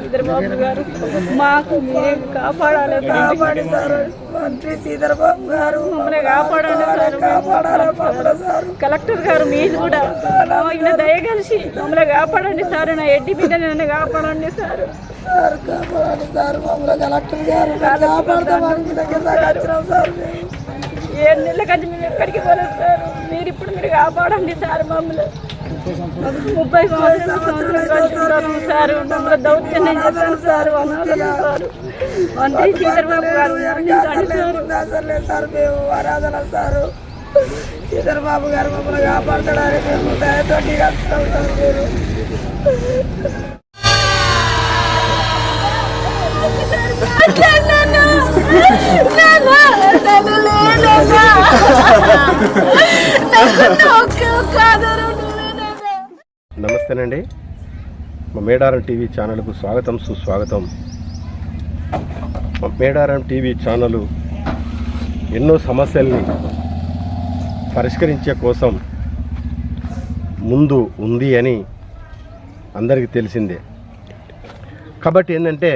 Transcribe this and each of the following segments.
శ్రీధర్ బాబు గారు మాకు మీరే కాపాడాలి సార్. మంత్రి శ్రీధర్ బాబు గారు మమ్మల్ని కాపాడండి సార్. కలెక్టర్ గారు మీరు కూడా ఆయన దయగలిసి మమ్మల్ని కాపాడండి సార్. నా ఎడ్డి బిడ్డ నన్ను కాపాడండి సార్. కాపాడండి సార్. మమ్మల్ని కలెక్టర్ గారు కాపాడతామని వచ్చినాం సార్. 7 నెలల కంటే మేము ఎక్కడికి పోలేదు సార్. మీరు ఇప్పుడు మీరు కాపాడండి సార్. మమ్మల్ని 30 సంవత్సరాలు సార్ మమ్మల్ని దౌర్జన్యం చేశాను సార్. మంత్రి శ్రీధర్ బాబు గారు సార్ మేము ఆరాధన సార్. శ్రీధర్ బాబు గారు మమ్మల్ని కాపాడతాడని మేము దయతోటి వస్తాం సార్. మీరు నమస్తేనండి. మా మేడారం టీవీ ఛానల్కు స్వాగతం సుస్వాగతం. మా మేడారం టీవీ ఛానల్ ఎన్నో సమస్యల్ని పరిష్కరించే కోసం ముందు ఉంది అని అందరికీ తెలిసిందే. కాబట్టి ఏంటంటే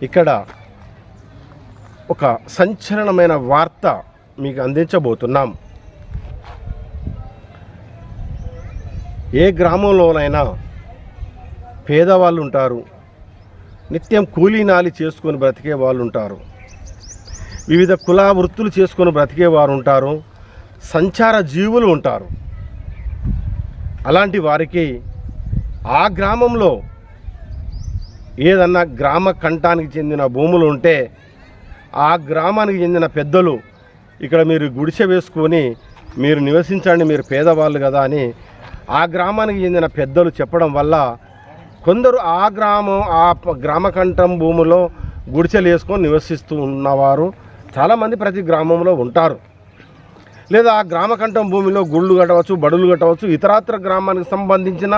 ఇక్కడ ఒక సంచలనమైన వార్త మీకు అందించబోతున్నాం. ఏ గ్రామంలోనైనా పేదవాళ్ళు ఉంటారు, నిత్యం కూలీనాలి చేసుకొని బ్రతికే వాళ్ళు ఉంటారు, వివిధ కుల వృత్తులు చేసుకొని బ్రతికేవారు ఉంటారు, సంచార జీవులు ఉంటారు. అలాంటి వారికి ఆ గ్రామంలో ఏదన్నా గ్రామ కంఠానికి చెందిన భూములు ఉంటే ఆ గ్రామానికి చెందిన పెద్దలు ఇక్కడ మీరు గుడిసె వేసుకొని మీరు నివసించండి, మీరు పేదవాళ్ళు కదా అని ఆ గ్రామానికి చెందిన పెద్దలు చెప్పడం వల్ల కొందరు ఆ గ్రామ కంఠం భూములో గుడిసెలు వేసుకొని నివసిస్తూ ఉన్నవారు చాలామంది ప్రతి గ్రామంలో ఉంటారు. లేదా ఆ గ్రామకంఠం భూమిలో గుళ్ళు కట్టవచ్చు, బడులు కట్టవచ్చు, ఇతరాత్ర గ్రామానికి సంబంధించిన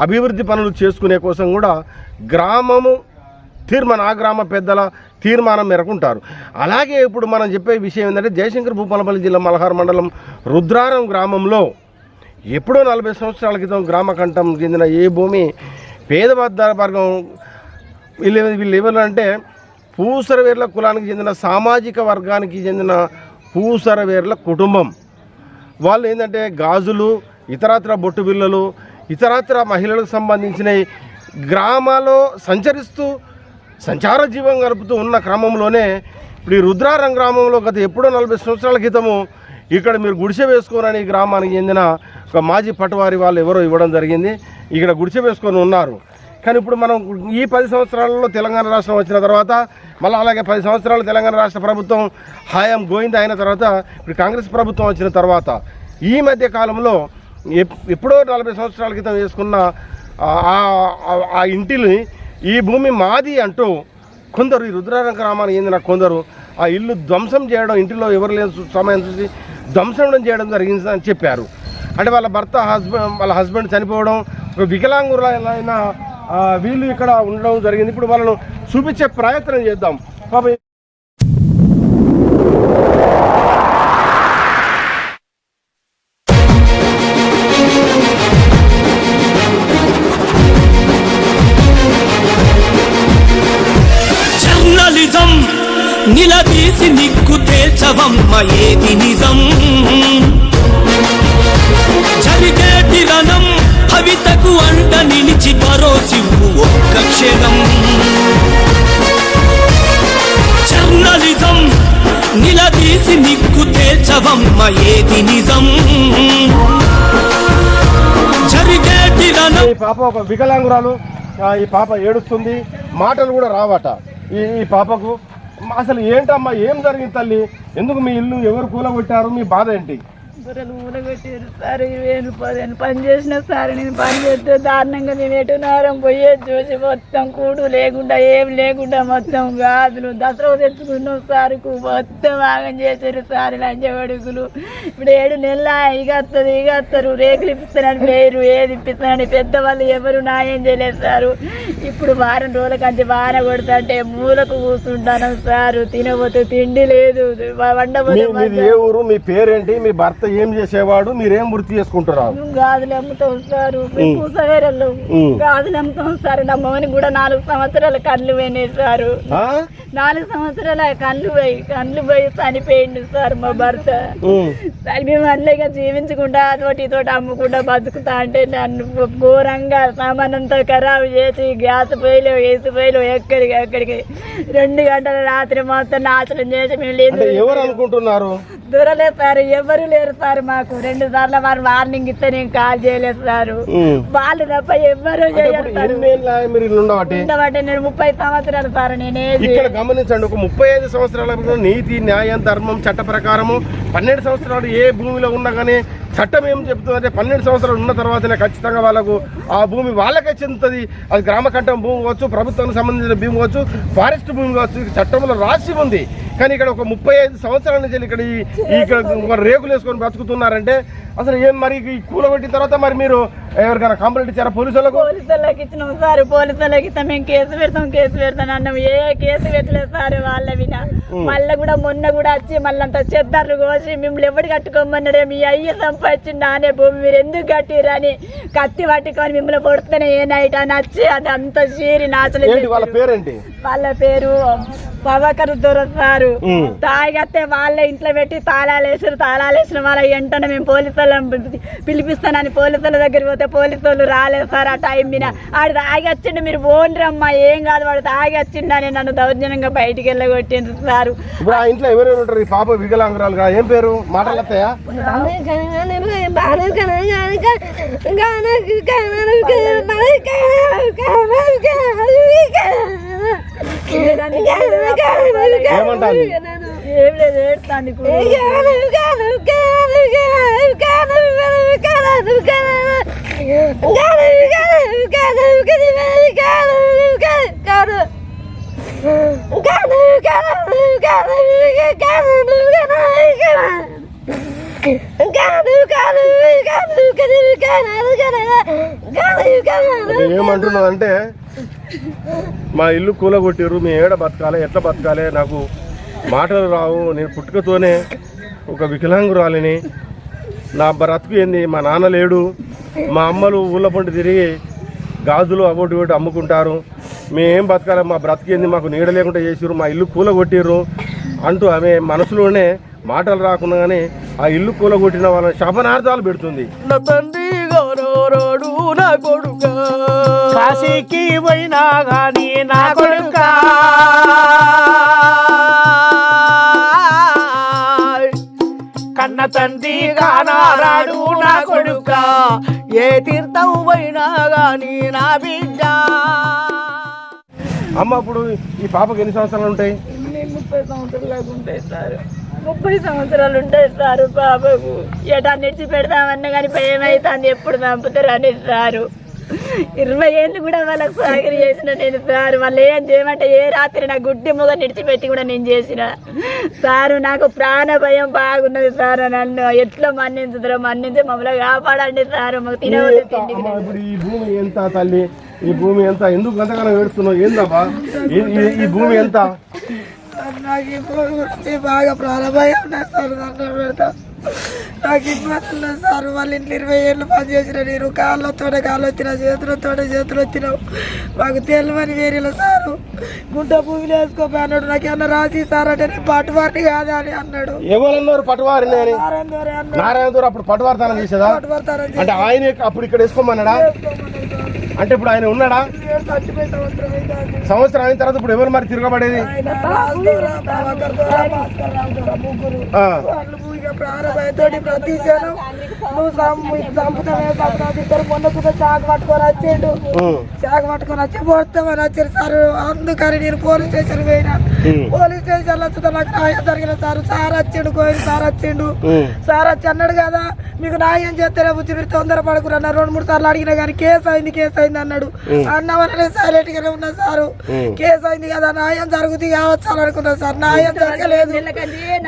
అభివృద్ధి పనులు చేసుకునే కోసం కూడా గ్రామము ఆ గ్రామ పెద్దల తీర్మానం మేరకు ఉంటారు. అలాగే ఇప్పుడు మనం చెప్పే విషయం ఏంటంటే జయశంకర్ భూపాలపల్లి జిల్లా మల్హార్ మండలం రుద్రారం గ్రామంలో ఎప్పుడో 40 సంవత్సరాల క్రితం గ్రామకంఠం చెందిన ఏ భూమి పేద వర్గం వీళ్ళు ఎవరు అంటే పూసరవేర్ల కులానికి చెందిన సామాజిక వర్గానికి చెందిన పూసరవేర్ల కుటుంబం వాళ్ళు ఏంటంటే గాజులు, ఇతరత్ర బొట్టు బిళ్ళలు, ఇతరత్ర మహిళలకు సంబంధించిన గ్రామాల్లో సంచార జీవం గడుపుతూ ఉన్న క్రమంలోనే ఇప్పుడు ఈ రుద్రారం గ్రామంలో గత ఎప్పుడో 40 సంవత్సరాల క్రితము ఇక్కడ మీరు గుడిసె వేసుకోరని గ్రామానికి చెందిన ఒక మాజీ పటవారి వాళ్ళు ఎవరో ఇవ్వడం జరిగింది. ఇక్కడ గుడిసె వేసుకొని ఉన్నారు. కానీ ఇప్పుడు మనం ఈ 10 సంవత్సరాలలో తెలంగాణ రాష్ట్రం వచ్చిన తర్వాత మళ్ళీ అలాగే 10 సంవత్సరాలు తెలంగాణ రాష్ట్ర ప్రభుత్వం హాయం గోయిందా అయిన తర్వాత ఇప్పుడు కాంగ్రెస్ ప్రభుత్వం వచ్చిన తర్వాత ఈ మధ్య కాలంలో ఎప్పుడో 40 సంవత్సరాల క్రితం వేసుకున్న ఆ ఇంటిని ఈ భూమి మాది అంటూ కొందరు ఈ రుద్రారం గ్రామానికి చెందిన కొందరు ఆ ఇల్లు ధ్వంసం చేయడం, ఇంటిలో ఎవరు లేని సమయం చూసి ధ్వంసం చేయడం జరిగిందని చెప్పారు. అంటే వాళ్ళ హస్బెండ్ చనిపోవడం, ఒక వికలాంగులైన వీళ్ళు ఇక్కడ ఉండడం జరిగింది. ఇప్పుడు వాళ్ళను చూపించే ప్రయత్నం చేద్దాం. పాప జర్నలిజం నిలదీసి నిగ్గు తేల్చవమ్మ ఏది నిజం, జరిగేటి రణం భవితకు అంట నిలిచి భరోసివ్వు ఒక్క క్షణం. జర్నలిజం నిలదీసి నిగ్గు తేల్చవమ్మ ఏది నిజం, జరిగేటి రణం. ఈ పాప ఒక వికలాంగురాలు, ఈ పాప ఏడుస్తుంది, మాటలు కూడా రావట ఈ పాపకు. అసలు ఏంటమ్మా, ఏం జరిగింది తల్లి? ఎందుకు మీ ఇల్లు ఎవరు కూలగొట్టారు? మీ బాధ ఏంటి? బుర్రలు ఊరగొట్టారు సార్. 1000 పని చేసిన సార్. నేను పని చేస్తే దారుణంగా మేము ఎటునారం పోయేది చూసి మొత్తం కూడు లేకుండా ఏం లేకుండా మొత్తం గాజులు దసరా తెచ్చుకున్నాం సార్కు మొత్తం ఆగం చేశారు సార్. లంచబడుకులు ఇప్పుడు 7 నెలల ఇగస్తారు రేకులు ఇప్పిస్తానని పేరు ఏది ఇప్పిస్తానని పెద్దవాళ్ళు ఎవరు న్యాయం చేయలేదు సారు. ఇప్పుడు వారం రోజుల కంటే వాన కొడుతుంటే మూలకు కూర్చుంటాను సారు. తినబోతే తిండి లేదు, వండబోతే. ఏ ఊరు? మీ పేరేంటి? మీ భర్త ఏం చేసేవాడు, మీరేం వృత్తి చేసుకుంటున్నారు? మేము గాజులు అమ్ముతాం సారు, పూసవేరలు గాజులు అమ్ముతాం సార్. నా మోని కూడా 4 సంవత్సరాల కళ్ళు పోయినాయి సారు. 4 సంవత్సరాల కళ్ళు పోయి చనిపోయిండు సార్ మా భర్త. మేము అట్లా జీవించకుండా తోటి అమ్ముకుంటా బతుకుతా అంటే నన్ను ఘోరంగా సామానంతా ఖరాబు చేసి గ్యాస్ పొయ్యిలో వేసి పొయ్యిలో ఎక్కడికి 2 గంటల రాత్రి మొత్తం నాశనం చేసి మేము లేదు. ఎవరు అనుకుంటున్నారు? దూరలేదు సార్, ఎవరు లేరు సార్. మాకు 2 సార్లు వారు వార్నింగ్ ఇస్తే నేను కాల్ చేయలేదు సార్. వాళ్ళు తప్ప ఎవరు చేయరు. నేను 30 సంవత్సరాలు సార్. నేనే ఇక్కడ గమనించండి, ఒక 35 సంవత్సరాల నీతి న్యాయం ధర్మం చట్ట ప్రకారము 12 సంవత్సరాలు ఏ భూమిలో ఉన్నా కానీ చట్టం ఏం చెప్తుందంటే 12 సంవత్సరాలు ఉన్న తర్వాతనే ఖచ్చితంగా వాళ్ళకు ఆ భూమి వాళ్ళకే చెందుతుంది. అది గ్రామ కట్టం భూమి కావచ్చు, ప్రభుత్వానికి సంబంధించిన భూమి కావచ్చు, ఫారెస్ట్ భూమి కావచ్చు, చట్టంలో రాసి ఉంది. కానీ ఇక్కడ ఒక 35 సంవత్సరాల నుంచి ఇక్కడ రేకులు వేసుకొని బ్రతుకుతున్నారంటే అసలు ఏం మరి ఈ కూలగొట్టిన తర్వాత మరి మీరు ఎవరికైనా కంప్లైంట్ ఇచ్చారా? పోలీసులకు ఇచ్చినాం సార్. పోలీసులకు ఇస్తాం, మేము కేసు పెడతాం అన్నాం. ఏ కేసు పెట్టలేదు సార్ వాళ్ళ వినా. మళ్ళీ కూడా మొన్న కూడా వచ్చి మళ్ళీ అంత చెద్దర్లు కోసి మిమ్మల్ని ఎవరు కట్టుకోమన్నాడే, మీ అయ్య సంపాదించి నానే భూమి మీరు ఎందుకు కట్టిరని కత్తి పట్టుకొని మిమ్మల్ని పొడుతూనే ఏ నైట్ అని వచ్చి అది అంత చీరి నాచలేదు. వాళ్ళ పేరేంటి? వాళ్ళ పేరు పవకరు దొరసారు. తాగితే వాళ్ళ ఇంట్లో పెట్టి తాళాలు వేసిన వాళ్ళ వెంటనే మేము పోలీసు వాళ్ళని పిలిపిస్తానని పోలీసుల దగ్గర పోతే పోలీసు వాళ్ళు రాలేదు సార్. ఆ టైం మీద ఆడు తాగి వచ్చిండు, మీరు పోండ్రమ్మా ఏం కాదు వాడు తాగి వచ్చిండని నన్ను దౌర్జన్యంగా బయటికి వెళ్ళగొట్టిండ్రు సార్. ఇప్పుడు ఆ ఇంట్లో ఎవరెవరు ఉంటారు? ఈ పాప వికలాంగురాలుగా ఏం పేరు? మాటలు వస్తాయా? ఏమంటారు? ఏం లేదు, ఏడుతాంది కూడా. ఏమంటున్నానంటే మా ఇల్లు కూలగొట్టిర్రు, మీ ఏడ బతకాలి, ఎట్లా బతకాలి, నాకు మాటలు రావు, నేను పుట్టుకతోనే ఒక వికలాంగురాలిని, నా బ్రతుకు ఏంది, మా నాన్న లేడు, మా అమ్మలు ఊళ్ళ పంట తిరిగి గాజులు అవోటి ఒకటి అమ్ముకుంటారు, మేమేం బతకాలి, మా బ్రతుకు ఏంది, మాకు నీడ లేకుండా చేసిర్రు, మా ఇల్లు కూలగొట్టిర్రు అంటూ ఆమె మనసులోనే మాటలు రాకుండానే ఆ ఇల్లు కూలగొట్టిన వాళ్ళని శాపనార్థాలు పెడుతుంది. నా తండ్రి గౌరవరోడు నా కొడుక, కాశీకి పోయినా గాని నా కొడుక, కన్న తండ్రి గానారాడు నా కొడుక, ఏ తీర్థం పోయినా గాని నా బిడ్డ. అమ్మ, ఇప్పుడు ఈ పాపకి ఎన్ని సంవత్సరాలు ఉంటాయి? 30 సంవత్సరాలు ఉంటాయి సార్. 30 సంవత్సరాలు ఉంటాయి సారు. బాబాకు ఎటా నిడిచి పెడతామన్నా కానీ భయమవుతుంది, ఎప్పుడు చంపుతారు అని సారు. 20 ఏళ్ళు కూడా వాళ్ళకు సాగరి చేసిన నేను సారు. వాళ్ళు ఏం చేయమంటే ఏ రాత్రి నా గుడ్డి మొగ నిడిచిపెట్టి కూడా నేను చేసిన సారు. నాకు ప్రాణ భయం బాగున్నది సార్. నన్ను ఎట్లా మన్నించుతారో మన్నించి మమ్మల్ని కాపాడండి సారు. మాకు తినవద్దు తిండి. ఈ భూమి ఎంత తల్లి? ఈ భూమి ఎంత? ఎందుకు అంతగానో ఏడుస్తున్నావు? ఏందబ్బా ఈ భూమి ఎంత? నాకు ఈ భూమి గురించి బాగా ప్రాణభయం ఉన్నాయి సార్. దండం పెడతా, నాకు ఇబ్బంది ఉన్నాయి సార్. వాళ్ళ ఇంట్లో 20 ఏళ్ళు పనిచేసిన నేను కాళ్ళతోనే కాళ్ళు వచ్చిన, చేతులతోనే చేతులు వచ్చినావు. మాకు తెలియని వేరేలా సారు గుంట భూమిలో వేసుకోపోయి అన్నాడు. నాకు ఏమన్నా రాసి సార్ అంటే నేను పట్టువారిని కాదా అని అన్నాడు. ఎవరన్నారు పట్టువారిని అని? నారాయణ దూరం అప్పుడు పట్టువారితనం చేసేదా? అంటే ఆయన అప్పుడు ఇక్కడ వేసుకోమన్నాడా? అంటే ఇప్పుడు ఆయన ఉన్నాడా? సంవత్సరం అయిన తర్వాత ఇప్పుడు ఎవరు మరి తిరగబడేది? ప్రాణభయతోటి ప్రతి జనం నువ్వు చంపుతావే చంపుతావు. మొన్న కూడా చాకు పట్టుకొని వచ్చేడు, చాకు పట్టుకొని వచ్చి పోతామని వచ్చారు సార్. అందుకని నేను పోలీస్ స్టేషన్ పోయినా. పోలీస్ స్టేషన్ లో చూద్దా నాకు న్యాయం జరిగిన సార్. సార్ వచ్చిండు, కోయిన సార్ వచ్చిండు. సార్ వచ్చి అన్నాడు కదా, మీకు న్యాయం చేస్తేనే బుద్ధి, మీరు తొందర పడుకురు అన్నారు. 2-3 సార్లు అడిగినా కానీ కేసు అయింది అన్నాడు. అన్నవనే సైలెంట్ గానే ఉన్నా సారు. కేసు అయింది కదా, న్యాయం జరుగుతుంది కావచ్చు అని అనుకున్నా సార్. న్యాయం జరగలేదు.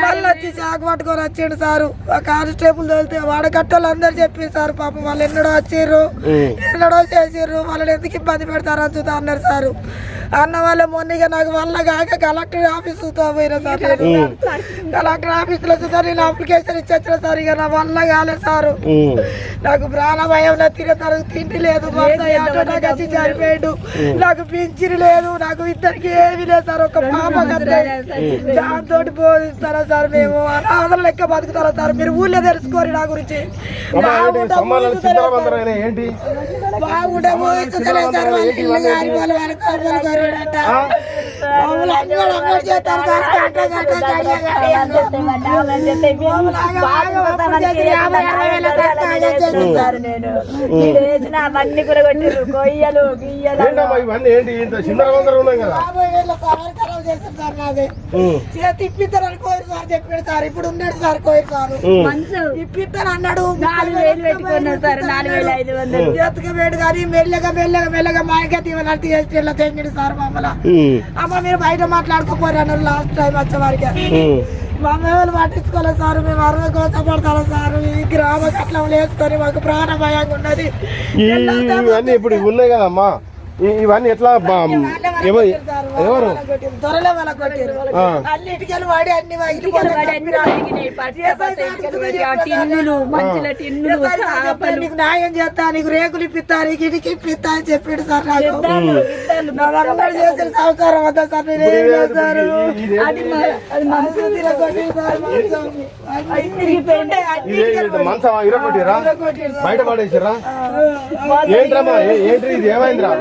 మళ్ళీ వచ్చి చాకు పట్టుకొని వచ్చాడు సారు. ఆ కానిస్టేబుల్ తోలితే వాడకట్టలు అందరు చెప్పి సార్ పాపం వాళ్ళు ఎన్నడో వచ్చిర్రు, ఎన్నడో చేసిర్రు, వాళ్ళని ఎందుకు ఇబ్బంది పెడతారు అని చూద్దా అన్నారు సారు. అన్న వాళ్ళ మొన్నగా నాకు వల్ల కాక కలెక్టర్ ఆఫీసుతో పోయినా సార్ కలెక్టర్ ఆఫీసులో సార్ నేను అప్లికేషన్ ఇచ్చిన సార్ ఇక నా వల్ల కాలేదు సారు నాకు ప్రాణ భయంలో తిరుగుతారు తిండి లేదు నాకు వచ్చి చనిపోయాడు నాకు పింఛన్ లేదు నాకు ఇద్దరికి ఏమీ లేదు సార్ ఒక పాప దాంతో బోధిస్తారా సార్ మేము అనాథలు లెక్క బతుకుతారా సార్ మీరు ఊళ్ళో తెలుసుకోరు నా గురించి బాగుంటే బోధిస్తలేదు సార్ వాళ్ళ ఇల్లు గారి వాళ్ళు వాళ్ళ కాళ్ళు కోరాడంట అవన్నీ కూడా కొట్టిరు కొయ్యలు గియ్యలు ఇప్పిస్తారని కోరు సార్ చెప్పాడు సార్ ఇప్పుడు ఉన్నాడు సార్ కోరు సార్ ఇప్పిస్తాను అన్నాడు 4,000 పెట్టుకున్నాడు సార్ 4,500 చేతుకవేడు కానీ మెల్లగా మెల్లగా మెల్లగా మాయగా తీవనట్టు చేసి ఇలా తెంగిడు సార్ మమ్మల్ని అమ్మ మీరు బయట మాట్లాడుకోపోరు అన్నారు లాస్ట్ టైం వచ్చే వారికి మా మేము పట్టించుకోలేదు సార్ మేము 60 కోసం పడతాం సార్ ఈ గ్రామ కట్లం వేసుకొని మాకు ప్రాణ భయంగా ఉన్నది ఇవన్నీ ఇప్పుడు ఉన్నాయి కదమ్మా ఇవన్నీ ఎట్లా ఎవరు త్వరలో వాళ్ళ కొట్టారు అన్నిటికీ వాడి అన్ని నీకు న్యాయం చేస్తా నీకు రేకులు ఇప్పిస్తా నీకు ఇడికి ఇప్పిస్తా అని చెప్పాడు సార్ నాకు చేసిన సంవత్సరం వద్దా సార్ నేనేం చేస్తారు మంచం ఇరగొట్టిరా బయట పడేసిరా ఏంట్రమ్మా ఏంటి ఇది ఏమైందిరా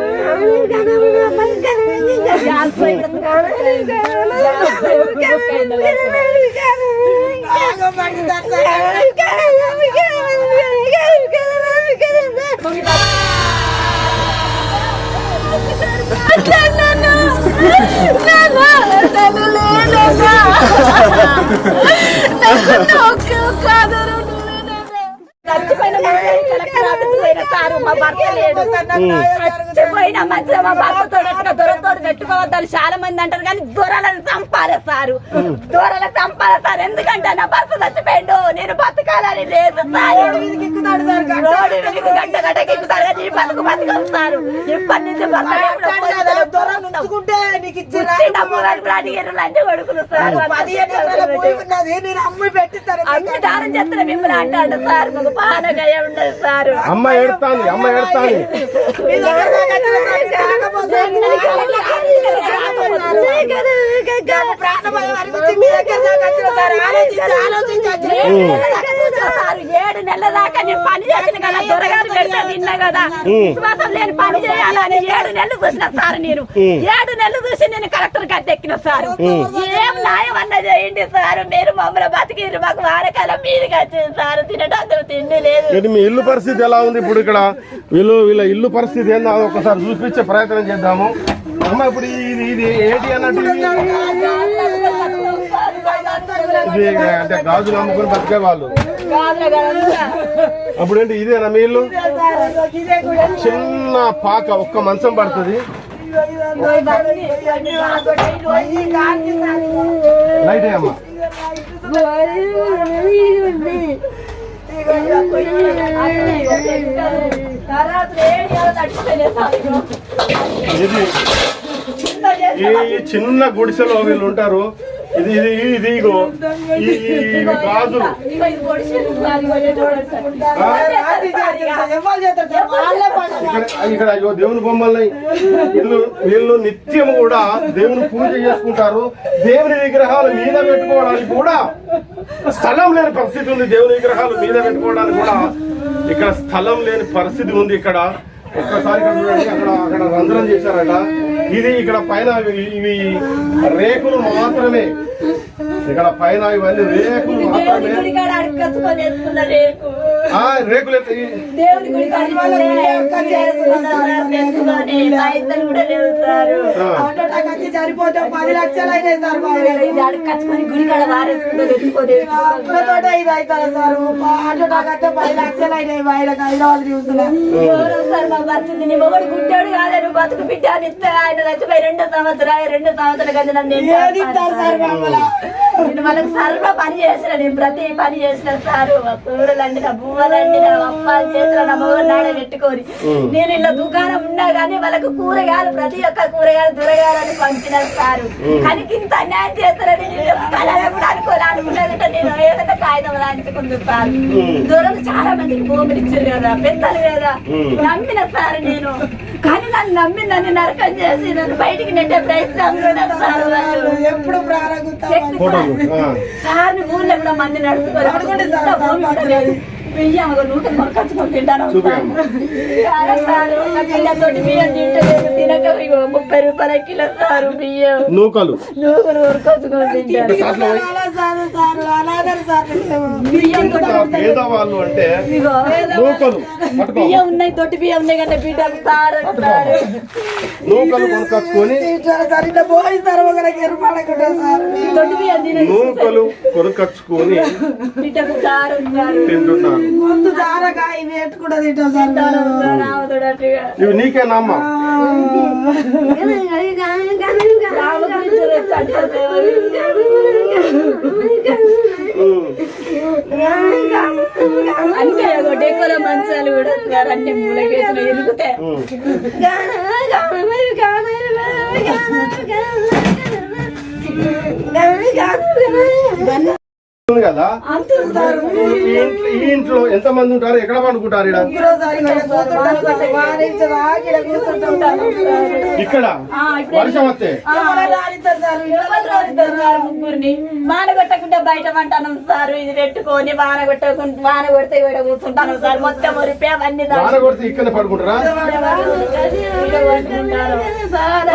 చచ్చిపోయిన మంచిగా మా భర్తతో దొరతో పెట్టుకోవద్దని చాలా మంది అంటారు కానీ దొరలను చంపాలి సారు దొరలు చంపాలి సార్ ఎందుకంటే నా భర్త చచ్చిపోయిండు నేను బతకాలని లేదు గంట గంటకి ఎక్కుతారు కానీ ఈ బతుకు బతకలుస్తారు ఇప్పటి నుంచి లంచ కొడుకులు సార్ అమ్మి దానం చేస్తారు మిమ్మల్ని అంటాడు సార్ మాకు పానగా ఉండదు సార్ అమ్మ ఏడుతాంది సార్ 7 నెలల దాకా నేను పని చేసిన కదా దొరగారు పెడితే తిన్నా కదా విశ్వాసం లేని పని చేయాలని 7 నెలలు చూసిన సార్ నేను 7 నెలలు చూసి నేను కలెక్టర్ గద్దెక్కిన సార్ ఏం న్యాయం అన్న చేయండి సార్ మీరు మమ్మల్ని బతికిరు మాకు వారకాలం మీరుగా వచ్చింది సార్ తినడానికి తిండి లేదు మీ ఇల్లు పరిస్థితి ఎలా ఉంది ఇప్పుడు ఇక్కడ వీళ్ళ ఇల్లు పరిస్థితి ఏందో ఒకసారి చూపించే ప్రయత్నం చేద్దాము అమ్మ ఇప్పుడు ఇది ఏంటి అన్నట్టు ఇది అంటే గాజులు అమ్ముకుని బతికే వాళ్ళు అప్పుడు ఏంటి ఇదేనా మీ ఇల్లు చిన్న పాక ఒక్క మంచం పడుతుంది లైట్ అమ్మా ఈ చిన్న గుడిసెలో వీళ్ళు ఉంటారు ఇది ఇది ఇది ఇగో ఈ గాజులు ఇక్కడ అయ్యో దేవుని బొమ్మల్ని వీళ్ళు నిత్యం కూడా దేవుని పూజ చేసుకుంటారు దేవుని విగ్రహాలు మీద పెట్టుకోవడానికి కూడా స్థలం లేని పరిస్థితి ఉంది దేవుని విగ్రహాలు మీద పెట్టుకోవడానికి కూడా ఇక్కడ స్థలం లేని పరిస్థితి ఉంది ఇక్కడ ఒక్కసారి ఇక్కడ చూడండి అక్కడ రంధ్రం చేశారట ఇది ఇక్కడ పైన ఇవి రేకులు మాత్రమే ఇక్కడ పైన ఇవన్నీ రేకులు మాత్రమే రేకులు అటాక్ వచ్చి చనిపోతే 10 లక్షలు అయినాయి సార్ ఇది అడగచ్చుకొని గుడి కాడ వారేసుకుంటే తెచ్చుకోలేదు తోట ఇది అవుతుంది సార్ హార్ట్ అటాక్ అయితే 10 లక్షలు అయినాయి బయటకు హైదరాబాద్ న్యూస్లో. ఎవరో సార్ మాకు వచ్చింది నీ మొగడు గుడ్డాడు కాదే నువ్వు బతుకు బిడ్డ అని ఇస్తే ఆయన చచ్చిపోయి 2 సంవత్సరాల కదా నన్ను ఏది ఇస్తారు సార్ మమ్మల్ని? నేను వాళ్ళకి సర్వ పని చేసిన నేను ప్రతి పని చేసిన సార్ కూరలండి నా బువ్వలండి నా అప్పాలు చేసిన నా మొగడు నాడ పెట్టుకొని నేను ఇలా దుకాణం ఉన్నా కానీ వాళ్ళకు కూరగాయలు ప్రతి ఒక్క కూరగాయలు దొరగాలని పంపిన సారు కానీ ఇంత అన్యాయం చేస్తారని నేను కూడా అనుకున్నదంటే నేను ఏదైనా కాగితం రాయించుకుంది సార్ దూరం చాలా మందికి భూములు ఇచ్చారు కదా పెద్దలు కదా నమ్మిన సార్ నేను కానీ నన్ను నమ్మి నన్ను నరకం చేసి నన్ను బయటికి నెట్టే ప్రయత్నం కూడా సార్ వాళ్ళు ఎప్పుడు ప్రారంభిస్తాం సార్ ఊళ్ళో కూడా మంది నడుచుకోవాలి బియ్యం ఒక 100 కొనుకొచ్చుకొని తింటాను బియ్యంతోటి బియ్యం తింటలేదు తినక 30 రూపాయల కిలో సారు బియ్యం నూకలు కొనుకొచ్చుకొని తింటాను బియ్యం పేదవాళ్ళు అంటే నూకలు పట్టుకో. బియ్యం ఉన్నాయి తొట్టి బియ్యం ఉన్నాయి కంటే బిడ్డకు సార్ అంటారు నూకలు కొనుకొచ్చుకొని తొట్టి బియ్యం తిన నూకలు కొనుకొచ్చుకొని బిడ్డకు సార్ అంటారు తింటున్నారు. ముందు జారగా ఇవి ఎట్టుకుంటా తింటాం సార్ రావదుడట్టుగా ఇవి నీకేనా అమ్మ? అంటే డెక్కల మంచాలు కూడా వస్తారు అన్ని మూలకేసిన ఎరుగుతాయి ఉంది కదా ఈ ఇంట్లో ఎంత మంది ఉంటారు? ఎక్కడ పండుకుంటారు? ఇక్కడ వర్షం వస్తే ముగ్గురిని వాన కొట్టకుండా బయట పంటాను సార్ ఇది పెట్టుకొని వాన కొడితే ఇక్కడ కూర్చుంటాను సార్ మొత్తం ఊరిపే అవన్నీ వాన కొడితే ఇక్కడ పడుకుంటారా?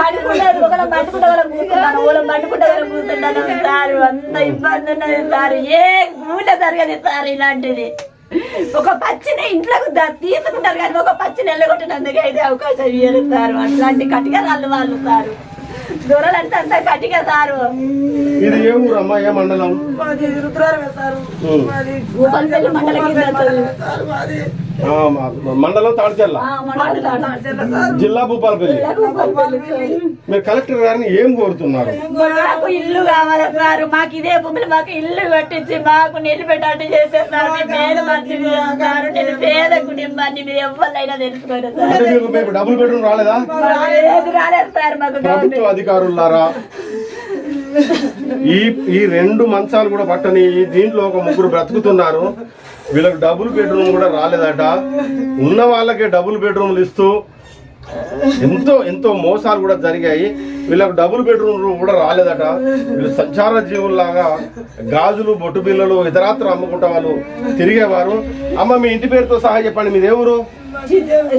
పండుకుంటారు ఒకళ్ళం పండుకుంటే వాళ్ళం కూర్చుంటాను ఒకళ్ళం పండుకుంటే వాళ్ళం కూర్చుంటాను సార్ అంత ఇబ్బంది ఉన్నది సార్ ఏ ఊళ్ళో జరగదు సార్ ఇలాంటిది ఒక పచ్చిని ఇంట్లోకి తీసుకుంటారు కానీ ఒక పచ్చిని వెళ్ళగొట్టినందుకు అయితే అవకాశం ఇయ్యరు సార్ అట్లాంటి కటిగా వాళ్ళు సారు దొరలంటే అంతా కటిగా సారు ఇది ఏ ఊరు అమ్మా? ఏ మండలం? భూపాలపల్లి మండలం కింద వస్తుంది. మండలం తాడిచెర్ల, జిల్లా భూపాలపల్లి. మీరు కలెక్టర్ గారిని ఏం కోరుతున్నారు? మాకు ఇల్లు కావాలి సార్ మాకు ఇదే భూములు మాకు ఇల్లు కట్టించి మాకు నిలబెట్టట్టు చేసే సార్ పేద మంచిది సార్ నేను పేద కుటుంబాన్ని మీరు ఎవరైనా తెలుసుకోరు సార్ అంటే మీకు డబుల్ బెడ్రూమ్ రాలేదా? రాలేదు సార్ మాకు ప్రభుత్వ అధికారులారా ఈ 2 మంచాలు కూడా పట్టని దీంట్లో ఒక 3 బ్రతుకుతున్నారు. వీళ్ళకి డబుల్ బెడ్రూమ్ కూడా రాలేదట. ఉన్న వాళ్ళకే డబుల్ బెడ్రూమ్లు ఇస్తూ ఎంతో మోసాలు కూడా జరిగాయి. వీళ్ళకి డబుల్ బెడ్రూమ్ కూడా రాలేదట. వీళ్ళు సంచార జీవుల్లాగా గాజులు బొట్టు బిల్లలు ఇతరాత్ర అమ్ముకుంటా వాళ్ళు తిరిగేవారు. అమ్మ మీ ఇంటి పేరుతో సహా చెప్పండి, మీది ఎవరు?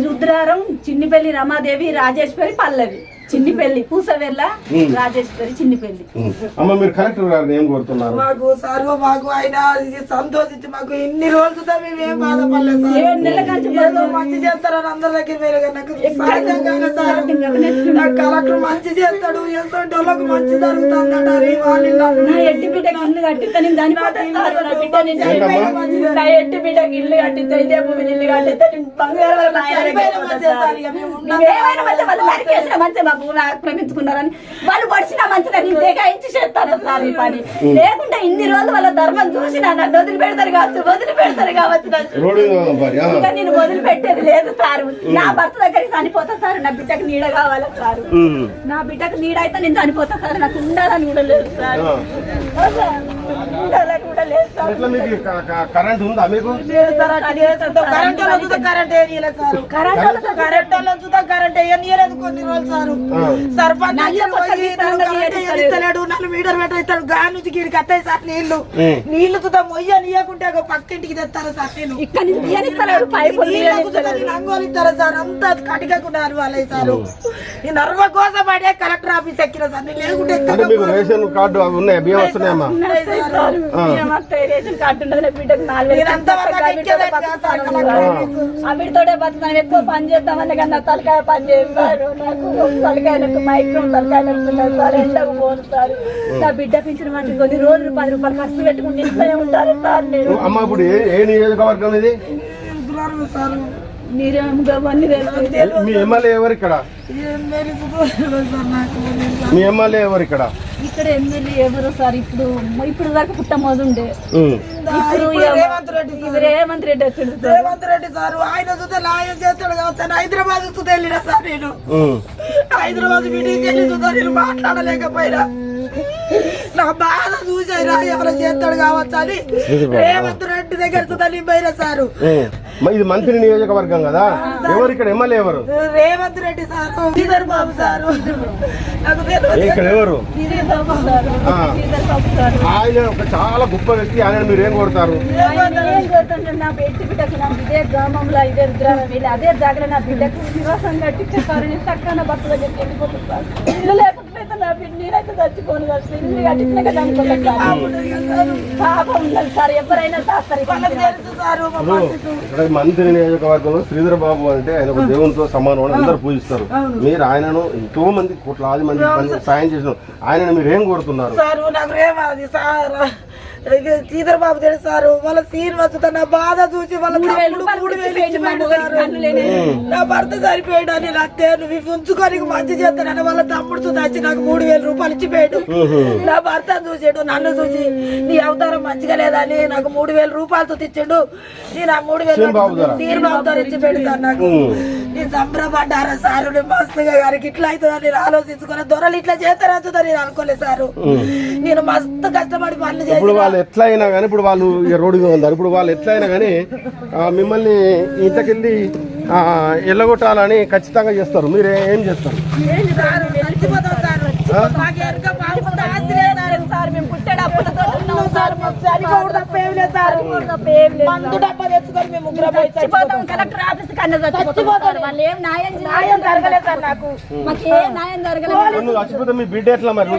రుద్రారం, చిన్నిపల్లి రమాదేవి, రాజేశ్వరి, పల్లవి. చిన్నిపల్లి పూసవెల్ల, రాజేశ్వరి, చిన్నిపల్లి. అమ్మ మీరు కలెక్టర్ గారిని ఏం కోరుతున్నారు? మాకు సర్వ మాకు ఆయన సంతోషించి మాకు ఇన్ని రోజులతో మేము ఏం బాధపడలేదు మంచి చేస్తారని అందరి దగ్గర వేరే నాకు కలెక్టర్ మంచి చేస్తాడు ఎంతో వాళ్ళకు మంచి జరుగుతుంది నా ఎట్టి బిడ్డకి ఇల్లు కట్టిస్తా నేను నా ఎట్టి బిడ్డకి ఇల్లు కట్టిస్తా ఇదే భూమి ఇల్లు కట్టిస్తా మంచి మా భూమి ఆక్రమించుకున్నారని వాళ్ళు పొడిచిన మంచిదని దేగాయించి చేస్తారు సార్ ఈ పని. లేకుంటే ఇన్ని రోజులు వాళ్ళ ధర్మం చూసి నన్ను వదిలిపెడతారు కావచ్చు నేను వదిలిపెట్టేది లేదు సార్. నా భర్త దగ్గరికి చనిపోతా సార్. నా బిడ్డకు నీడ కావాలా సార్. నా బిడ్డకు నీడ అయితే నేను చనిపోతా సార్. నాకు ఉండాలని కూడా లేదు సార్. ఉండాలని కూడా లేదు సార్. కరెంట్ ఉందా మీకు? కరెంట్ కొన్ని రోజులు సార్ సర్పంచ్ ఇస్తలేడు, 4 మీటర్ పెట్ట ఇస్తాడు. గా నుంచి గీడికి వస్తాయి సార్ నీళ్లు తుదా మొయ్య నీయకుంటే పక్కింటికి తెస్తారు సార్ నీళ్ళు. అంగోలు ఇస్తారా సార్? అంతా కటికకున్నారు వాళ్ళే సార్. ఈ నర్వ కోసం పడే కలెక్టర్ ఆఫీస్ ఎక్కిన సార్. నేను లేకుంటే రేషన్ కార్డు అవి ఉన్నాయా? బియ్యం వస్తున్నాయమ్మా? రేషన్ కార్డు ఉన్నది నా బిడ్డకు 4 వీటితోటే బతుకుతాను. ఎక్కువ పని చేద్దామని కన్నా తలకాయ పని చేస్తారు. నాకు తలకాయలకు మైక్రో తలకాయ నడుస్తున్నారు సార్. ఎండకు పోను సార్. నా బిడ్డ పెంచిన వాటికి కొన్ని రోజులు 10 రూపాయలు ఖర్చు పెట్టుకుని ఇంట్లోనే ఉంటారు సార్. నేను అమ్మ ఇప్పుడు ఏ నియోజకవర్గం ఇది? సార్ మీ ఎమ్మెల్యే ఎవరు ఇక్కడ? మీ ఎమ్మెల్యే ఎవరు ఇక్కడ? ఇక్కడ ఎమ్మెల్యే ఎవరు సార్? ఇప్పుడు దాకా పుట్టమోదుండే రేవంత్ రెడ్డి వచ్చాడు. రేవంత్ రెడ్డి సార్ ఆయన చూస్తే లాయం చేస్తాడు కావచ్చు. హైదరాబాద్ చూస్తే వెళ్ళినా సార్. నేను హైదరాబాద్ మీటింగ్ వెళ్ళి చూస్తా. నేను మాట్లాడలేకపోయినా నా బాధ చూసారా ఎవరో చేస్తాడు కావచ్చు అని రేవంత్ రెడ్డి దగ్గర చూస్తా నేను పోయినా సారు. ఇది మంత్రి నియోజకవర్గం కదా, ఎవరు ఇక్కడ ఎమ్మెల్యే ఎవరు? Revanth Reddy sir, Sridhar Babu sir. నాకు తెలియదు ఇక్కడ ఎవరు? ఆయన ఒక చాలా గొప్ప వ్యక్తి. ఆయన మీరు ఏం కొడతారు? నా బిడ్డ బిడ్డకు నా ఇదే గ్రామంలో ఇదే రుద్రారం వెళ్ళి అదే జాగ్రత్త నా బిడ్డకు నివాసం కట్టించేసారు. నేను చక్కన భర్తలో చెప్పి వెళ్ళిపోతుంది సార్. ఇల్లు లేకపోతే నా బిడ్డ నేనైతే చచ్చిపోను కదా. ఇల్లు కట్టించినాక దానికి పాపం ఉన్నది సార్. ఎవరైనా చేస్తారు. మంత్రి నియోజకవర్గంలో శ్రీధర్ బాబు అంటే ఆయన ఒక దేవునితో సమానం అని అందరూ పూజిస్తారు. మీరు ఆయనను ఎంతో మంది కోట్లాది మంది సాయం చేసిన ఆయనను మీరు ఏం కోరుతున్నారు? సార్ నాకు రేవాది సార్. శ్రీధర్ బాబు తెలుసు సార్. వాళ్ళ శ్రీనివాస నా బాధ చూసి వాళ్ళ నా భర్త సరిపోయాడు అని నాకు నువ్వు ఉంచుకొని మంచి చేస్తానని వాళ్ళ తమ్ముడు వచ్చి నాకు 3000 రూపాయలు ఇచ్చిపోయాడు. నా భర్త చూసాడు, నన్ను చూసి నీ అవతారం మంచిగా లేదని నాకు 3000 రూపాయలతో తెచ్చాడు. నేను ఆ 3000 శ్రీనిబాబుతో ఇచ్చిపోయాడు సార్. నాకు నేను సంబరపడ్డారా సార్. నేను మస్తుగా గారికి ఇట్లా అవుతుందని నేను ఆలోచించుకున్నా. దొరలు ఇట్లా చేస్తారా నేను అనుకోలేదు సార్. నేను మస్తు కష్టపడి పనులు చేసి ఎట్లా అయినా కానీ ఇప్పుడు వాళ్ళు రోడ్డు మీద ఉన్నారు. ఇప్పుడు వాళ్ళు ఎట్లా అయినా కానీ మిమ్మల్ని ఇంతకెళ్ళి ఎల్లగొట్టాలని ఖచ్చితంగా చేస్తారు. మీరు ఏం చేస్తారు? కలెక్టర్ ఆఫీస్ కన్నా వాళ్ళు ఏం న్యాయం జరగలేదు సార్. నాకు మాకు ఏ న్యాయం జరగలేదు. చచ్చిపోతే మీ బిడ్డ ఎట్లా మరి?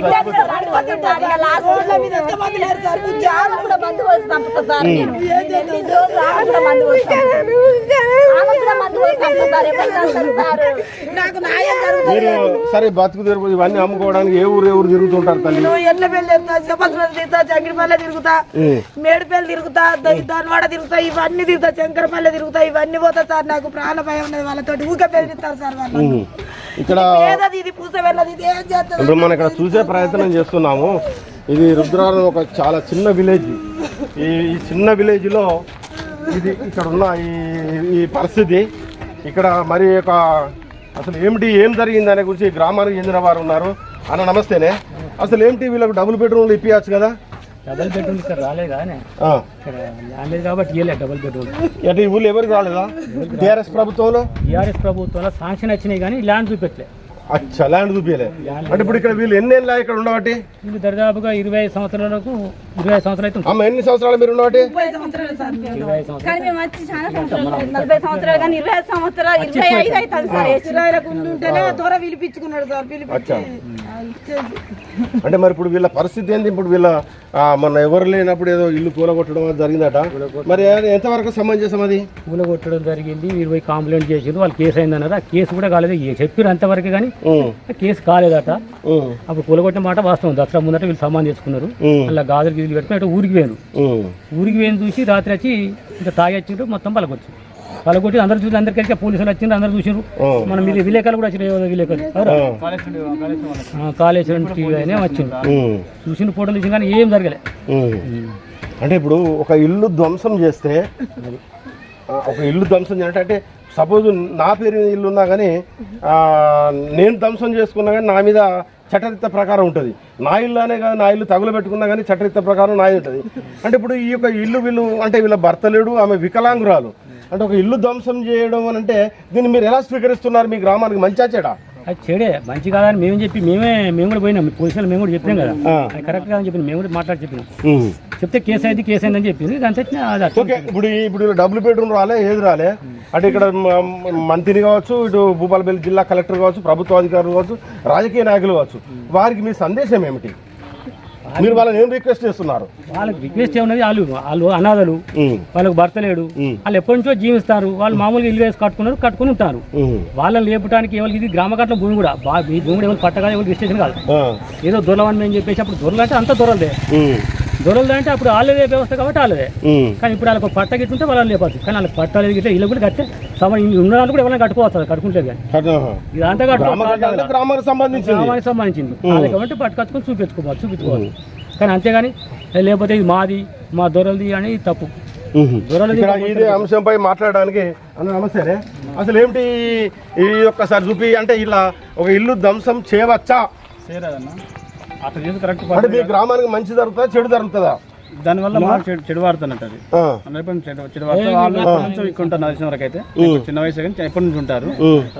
మీరు సరే బతుకు తెరుపు ఇవన్నీ అమ్ముకోవడానికి ఏ ఊరు తిరుగుతుంటారు తల్లి? ఎల్లపల్లి తిరుగుతా, చెప్పల్లి తిరుగుతా, చంగిరిపల్లె తిరుగుతా, మేడిపల్లి తిరుగుతా, దానివాడ తిరుగుతా, ఇవన్నీ తిరుగుతా, శంకరపల్లె తిరుగుతా, ఇవన్నీ పోతా సార్. నాకు ప్రాణ భయం ఉన్నది వాళ్ళతో. ఊకే పెరిగిస్తారు సార్ వాళ్ళు. ఇక్కడ ఇది పూస వెళ్ళదు. ఇది ఏం చేస్తారు? ఇప్పుడు మనం ఇక్కడ చూసే ప్రయత్నం చేస్తున్నాము. ఇది రుద్రారం ఒక చాలా చిన్న విలేజ్. ఈ చిన్న విలేజ్లో ఇది ఇక్కడ ఉన్న ఈ పరిస్థితి. ఇక్కడ మరి ఒక అసలు ఏం జరిగింది అనే గురించి గ్రామానికి చెందిన వారు ఉన్నారు. అన్న నమస్తేనే. అసలు ఏమిటి వీళ్ళకు డబుల్ బెడ్రూమ్లు ఇప్పించచ్చు కదా? డబుల్ బెడ్రూమ్ ఇక్కడ రాలేదా కాబట్టి డబుల్ బెడ్రూమ్ అంటే ఈ ఊళ్ళు ఎవరికి రాలేదా? టీఆర్ఎస్ ప్రభుత్వంలో శాంక్షన్ వచ్చినాయి కానీ ల్యాండ్ చూపెట్టలే. అచ్చా, ల్యాండ్ చూపించలే. అంటే ఇప్పుడు ఇక్కడ వీళ్ళు ఎన్నేళ్ళ ఇక్కడ ఉండబట్టి? వీళ్ళు దరిదాపుగా 25 సంవత్సరాలకు 25 సంవత్సరాలు అయితే. అమ్మ ఎన్ని సంవత్సరాలు మీరు ఉండబట్టి? 25 సంవత్సరాలు. కానీ మేము వచ్చి చాలా సంవత్సరాలు, 40 సంవత్సరాలు కానీ 25 సంవత్సరాలు 25 అవుతుంది సార్. ఉంటేనే త్వర పిలిపించుకున్నాడు సార్. అంటే మరి ఇప్పుడు వీళ్ళ పరిస్థితి ఏంటి? ఇప్పుడు వీళ్ళ మొన్న ఎవరు లేనప్పుడు ఏదో ఇల్లు కూలగొట్టడం జరిగిందట. మరి ఎంతవరకు సమంజసం? అది కూలగొట్టడం జరిగింది. 20 కంప్లైంట్ చేసిండ్రు. వాళ్ళు కేసు అయిందన్నారు. ఆ కేసు కూడా కాలేదు. చెప్పారు అంతవరకు కానీ కేసు కాలేదట. అప్పుడు కూలగొట్టిన మాట వాస్తవం. దసరా ముందట వీళ్ళు సమాన్ చేసుకున్నారు. అలా గాజులు గీజులు పెట్టుకుని అటు ఊరికి వేను చూసి రాత్రి వచ్చి ఇంకా తాగొచ్చిండ్రు. మొత్తం పలగొట్టి అందరు చూసి అందరికి కలిసి పోలీసులు వచ్చిండ్రు. అందరు చూసిండ్రు. మనం విలేకరులు కూడా వచ్చినాయి. విలేకరులు కాళేశ్వరం టీవీ అయినా వచ్చింది. చూసిన ఫోటోలు చూసి కానీ ఏం జరగలే. అంటే ఇప్పుడు ఒక ఇల్లు ధ్వంసం చేస్తే అంటే సపోజ్ నా పేరు ఇల్లు ఉన్నా కానీ నేను ధ్వంసం చేసుకున్నా కానీ నా మీద చట్టరీత్యా ప్రకారం ఉంటుంది. నా ఇల్లు అనే కాదు, నా ఇల్లు తగులు పెట్టుకున్నా కానీ చట్టరీత్యా ప్రకారం నాది ఉంటుంది. అంటే ఇప్పుడు ఈ యొక్క ఇల్లు అంటే వీళ్ళ భర్త లేడు, ఆమె వికలాంగురాలు. అంటే ఒక ఇల్లు ధ్వంసం చేయడం అని అంటే దీన్ని మీరు ఎలా స్వీకరిస్తున్నారు? మీ గ్రామానికి మంచి చెడా? అది చెడే మంచి కాదని మేము కూడా పోయినాం పొజిషన్ మేము కూడా చెప్పినాం కదా అది కరెక్ట్ కాదని చెప్పిన మేము కూడా మాట్లాడి చెప్పినాం చెప్తే కేసు అయిందని చెప్పింది దాని ఓకే. ఇప్పుడు డబుల్ బెడ్రూమ్ రాలే, ఏది రాలే, అంటే ఇక్కడ మంత్రిని కావచ్చు, ఇటు భూపాలపల్లి జిల్లా కలెక్టర్ కావచ్చు, ప్రభుత్వ అధికారులు కావచ్చు, రాజకీయ నాయకులు కావచ్చు, వారికి మీ సందేశం ఏమిటి? మీరు వాళ్ళని ఏం రిక్వెస్ట్ చేస్తున్నారు? వాళ్ళకి రిక్వెస్ట్ ఏమన్నది, వాళ్ళు అనాథలు, వాళ్ళకి భర్త లేడు, వాళ్ళు ఎప్పటి నుంచో జీవిస్తారు, వాళ్ళు మామూలుగా ఇల్లు వేసి కట్టుకుని ఉంటారు. వాళ్ళని లేపడానికి ఎవరికి ఇది గ్రామకట్ల భూమి కూడా ఈ భూమి కూడా ఎవరు పట్టగా ఎవరు రిజిస్ట్రేషన్ కాదు, ఏదో దొరలని మేము చెప్పేసి అప్పుడు దొరలు అంటే అంత దొరలదే అంటే అప్పుడు వాళ్ళదే వ్యవస్థ కాబట్టి వాళ్ళదే. కానీ ఇప్పుడు వాళ్ళకి పట్ట గిట్టుంటే వాళ్ళని లేపచ్చు, కానీ వాళ్ళకి పట్టలేదు గిట్టే ఇల్లు కూడా కట్టే ఉన్న వాళ్ళు కూడా ఎవరైనా కట్టుకోవచ్చు, కట్టుకుంటే కానీ ఇదంతా గ్రామానికి సంబంధించింది కాబట్టి పట్టుకొచ్చుకొని చూపించుకోవచ్చు. కానీ అంతేగాని లేకపోతే ఇది మాది, మా దొరలది అనేది తప్పు. ఇదే అంశంపై మాట్లాడడానికి నమస్తే, అసలు ఏమిటి ఈ ఒక్కసారి చూపి, అంటే ఇలా ఒక ఇల్లు ధ్వంసం చేయవచ్చా? అట్లా చేసి కరెక్ట్ అంటే మీ గ్రామానికి మంచి జరుగుతుందా, చెడు జరుగుతుందా? దానివల్ల మాకు చెడు వాడుతున్నట్టు అది చెడు వార్త. వాళ్ళు ఎప్పటి నుంచో ఇక్కడ ఉంటారు, నడిచిన వరకు అయితే చిన్న వయసు కానీ ఎప్పటి నుంచి ఉంటారు.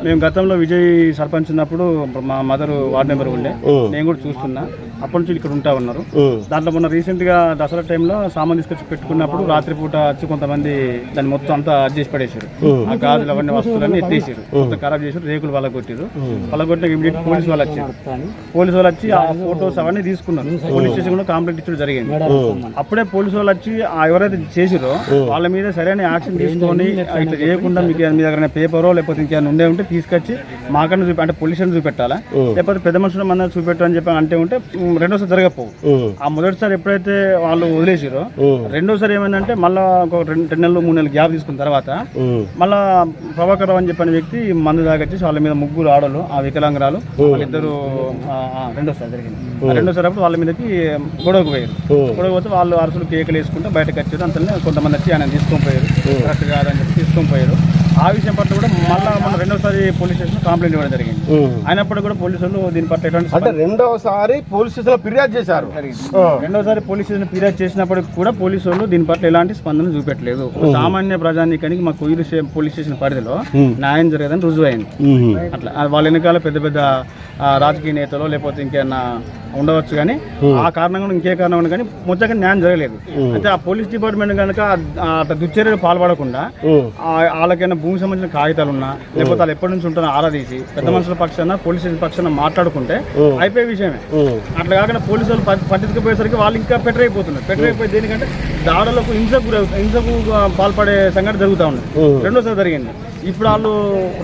మేము గతంలో విజయ్ సర్పంచ్ ఉన్నప్పుడు మా మదర్ వార్డ్ మెంబర్ ఉండే, నేను కూడా చూస్తున్నా, అప్పటి నుంచి ఇక్కడ ఉంటా ఉన్నారు. దాంట్లో మొన్న రీసెంట్ గా దసరా టైంలో సామాన్ తీసుకొచ్చి పెట్టుకున్నప్పుడు రాత్రిపూట వచ్చి కొంతమంది దాన్ని మొత్తం అంతా అడ్జస్ట్ పడేసారు, ఆ గాజులు అవన్నీ వస్తువులన్నీ ఎత్తేసారు, మొత్తం ఖరాబ్ చేసారు, రేకులు వాళ్ళ కొట్టారు. వాళ్ళ కొట్టిన ఇమీడియట్ పోలీసు వాళ్ళు వచ్చారు. పోలీసు వాళ్ళు వచ్చి ఆ ఫొటోస్ అవన్నీ తీసుకున్నారు, పోలీస్ స్టేషన్ కూడా కంప్లైంట్ ఇచ్చడం జరిగింది. అప్పుడే పోలీసు వాళ్ళు వచ్చి ఎవరైతే చేసిరో వాళ్ళ మీద సరైన యాక్షన్ తీసుకొని ఇట్లా చేయకుండా మీకు మీ దగ్గర పేపరో లేకపోతే ఇంకేమైనా ఉండే ఉంటే తీసుకొచ్చి మాకన్నా అంటే పోలీసులను చూపెట్టాలా, లేకపోతే పెద్ద మనుషులు మన చూపెట్టు అని చెప్పి అంటే ఉంటే రెండోసారి జరగకపోవు. ఆ మొదటిసారి ఎప్పుడైతే వాళ్ళు వదిలేసిరో రెండోసారి ఏమైందంటే మళ్ళీ ఒక 2 నెలలు 3 నెలలు గ్యాప్ తీసుకున్న తర్వాత మళ్ళా ప్రభాకర్ రావు అని చెప్పిన వ్యక్తి మందు తాగొచ్చేసి వాళ్ళ మీద 3 ఆడలు, ఆ వికలాంగురాలు వాళ్ళిద్దరు రెండోసారి జరిగింది. రెండోసారి అప్పుడు వాళ్ళ మీదకి గొడవకు పోయారు. గొడవ పోతే వాళ్ళు అరసులు కేకలు వేసుకుంటే బయటకు వచ్చారు. అంతనే కొంతమంది వచ్చి ఆయన తీసుకొని పోయారు, కరెక్ట్ కాదని చెప్పి తీసుకొని పోయారు. ఆ విషయం పట్ల కూడా మళ్ళీ మన రెండోసారి పోలీస్ స్టేషన్ కంప్లైంట్ ఇవ్వడం జరిగింది. అయినప్పుడు కూడా పోలీసులు దీని పట్ల ఎటువంటి రెండోసారి పోలీస్ స్టేషన్ ఫిర్యాదు చేశారు. రెండోసారి పోలీస్ స్టేషన్ ఫిర్యాదు చేసినప్పటికి కూడా పోలీసు వాళ్ళు దీని పట్ల ఎలాంటి స్పందన చూపెట్టలేదు. సామాన్య ప్రజానీకానికి మా కొయ్యూరు పోలీస్ స్టేషన్ పరిధిలో న్యాయం జరగదని రుజువు అయింది. అట్లా వాళ్ళ వెనకాల పెద్ద పెద్ద రాజకీయ నేతలు లేకపోతే ఇంకేమన్నా ఉండవచ్చు, కానీ ఆ కారణంగా ఇంకే కారణం కానీ మొత్తంగా న్యాయం జరగలేదు. అయితే ఆ పోలీస్ డిపార్ట్మెంట్ కనుక అట్లా దుశ్చర్యలు పాల్పడకుండా వాళ్ళకైనా భూమి సంబంధించిన కాగితాలు ఉన్నా లేకపోతే వాళ్ళు ఎప్పటి నుంచి ఉంటారో ఆరాధీసి పెద్ద మనుషుల పక్షాన పోలీస్ స్టేషన్ పక్షాన మాట్లాడుకుంటే అయిపోయే విషయమే. అట్లా కాకుండా పోలీసు వాళ్ళు పట్టించుకుపోయేసరికి వాళ్ళు ఇంకా పెట్టరైపోతున్నారు. పెట్టరైపోయి దేనికంటే దాడులకు హింసకు పాల్పడే సంఘటన జరుగుతూ ఉంది. రెండోసారి జరిగింది. ఇప్పుడు వాళ్ళు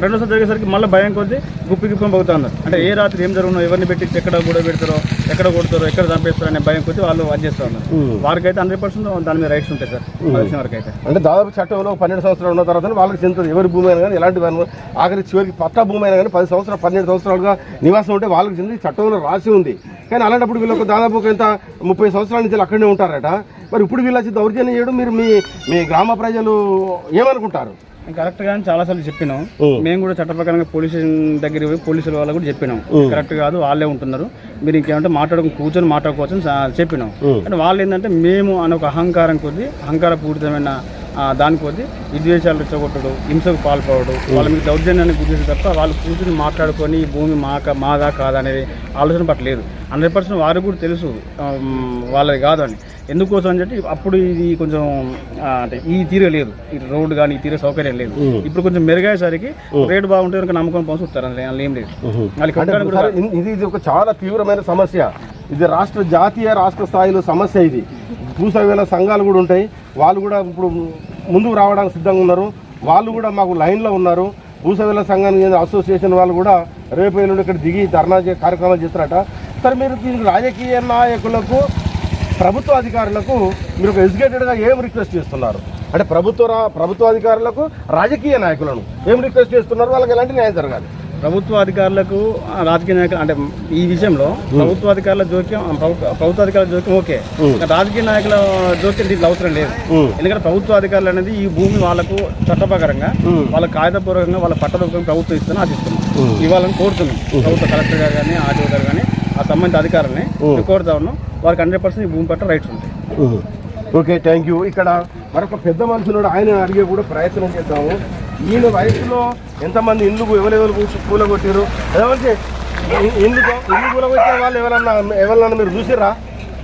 రెండోసారి జరిగేసరికి మళ్ళీ భయం కొద్దీ గుప్పి పోతా ఉన్నారు. అంటే ఏ రాత్రి ఏం జరుగునో, ఎవరిని పెట్టి ఎక్కడ కూడా పెడతారో, ఎక్కడ కొడతారో, ఎక్కడ చంపేస్తారో అనే భయం కొద్దీ వాళ్ళు అది చేస్తూ ఉన్నారు. వారికైతే 100% దాని మీద రైట్స్ ఉంటాయి సార్. తెలిసిన వరకు అయితే అంటే దాదాపు చట్టంలో 12 సంవత్సరాలు ఉన్న తర్వాత వాళ్ళకి చెందుతుంది. ఎవరి భూమి అయినా కానీ ఎలాంటి ఆఖరి చివరికి పట్టా భూమి అయినా కానీ 10 సంవత్సరాలు 12 సంవత్సరాలుగా నివాసం ఉంటే వాళ్ళకి చెంది చట్టంలో రాసి ఉంది. కానీ అలాంటప్పుడు వీళ్ళకు దాదాపు ఎంత 30 సంవత్సరాల నుంచి అక్కడనే ఉంటారట. మరి ఇప్పుడు వీళ్ళు వచ్చి దౌర్జన్యం చేయడం మీరు మీ గ్రామ ప్రజలు ఏమనుకుంటారు? కరెక్ట్ గా చాలాసార్లు చెప్పినాం. మేము కూడా చట్ట ప్రకారంగా పోలీస్ స్టేషన్ దగ్గర పోయి పోలీసుల వాళ్ళకు కూడా చెప్పినాం, కరెక్ట్ కాదు, వాళ్ళే ఉంటున్నారు, మీరు ఇంకేమంటే కూర్చొని మాట్లాడుకోవచ్చు అని చెప్పినాం. కానీ వాళ్ళు ఏంటంటే మేము అనే ఒక అహంకారం కొద్దీ, అహంకారపూరితమైన దాని కొద్దీ విద్వేషాలు రెచ్చగొట్టడు, హింసకు పాల్పడడు, వాళ్ళ మీద దౌర్జన్యాన్ని గుర్తించి తప్ప వాళ్ళు కూర్చొని మాట్లాడుకొని ఈ భూమి మాదా కాదా అనేది ఆలోచన పట్టలేదు. 100% వారికి కూడా తెలుసు వాళ్ళది కాదు అని. ఎందుకోసం అని చెప్పి అప్పుడు ఇది కొంచెం అంటే ఈ తీరే లేదు, ఈ రోడ్డు కానీ ఈ తీరే సౌకర్యం లేదు. ఇప్పుడు కొంచెం మెరుగయ్యేసరికి రేటు బాగుంటే కనుక నమ్మకం పంచుతారు, అందులో ఏం లేదు. ఇది ఒక చాలా తీవ్రమైన సమస్య. ఇది జాతీయ రాష్ట్ర స్థాయిలో సమస్య. ఇది భూసేవల సంఘాలు కూడా ఉంటాయి, వాళ్ళు కూడా ఇప్పుడు ముందుకు రావడానికి సిద్ధంగా ఉన్నారు. వాళ్ళు కూడా మాకు లైన్లో ఉన్నారు. భూసేవల సంఘానికి అసోసియేషన్ వాళ్ళు కూడా రేపు ఎల్లుండి ఇక్కడ దిగి ధర్నా కార్యక్రమాలు చేస్తారట. సరే, మీరు దీనికి రాజకీయ నాయకులకు, ప్రభుత్వ అధికారులకు మీరు ఒక ఎడ్యుకేటెడ్గా ఏం రిక్వెస్ట్ చేస్తున్నారు? అంటే ప్రభుత్వ అధికారులకు, రాజకీయ నాయకులను ఏం రిక్వెస్ట్ చేస్తున్నారు? వాళ్ళకి ఎలాంటి న్యాయం జరగాలి? ప్రభుత్వ అధికారులకు, రాజకీయ నాయకులు అంటే ఈ విషయంలో ప్రభుత్వ అధికారుల జోక్యం ఓకే, రాజకీయ నాయకుల జోక్యం దీనికి అవసరం లేదు. ఎందుకంటే ప్రభుత్వ అధికారులు అనేది ఈ భూమి వాళ్ళకు చట్టప్రకారంగా వాళ్ళ కాగితపూర్వకంగా వాళ్ళ పట్టరూపంగా ప్రభుత్వం ఇస్తాను ఆశిస్తున్నాం, ఇవ్వాలని కోరుతున్నాం. ప్రభుత్వ కలెక్టర్ గారు కానీ, ఆర్డీఓ గారు కానీ, ఆ సంబంధిత అధికారులని కోరుతా ఉన్నాం. వారికి 100% ఈ భూమి పట్ల రైట్స్ ఉంటాయి. Okay, thank you. ఇక్కడ మరొక పెద్ద మనుషులు ఆయన అడిగే కూడా ప్రయత్నం చేద్దాము. ఈయన వయసులో ఎంతమంది ఇల్లు ఎవరెవరు కూలగొట్టారు ఎవరికి ఇల్లు కూలగొట్టిన వాళ్ళు ఎవరన్నా మీరు చూసిర్రా?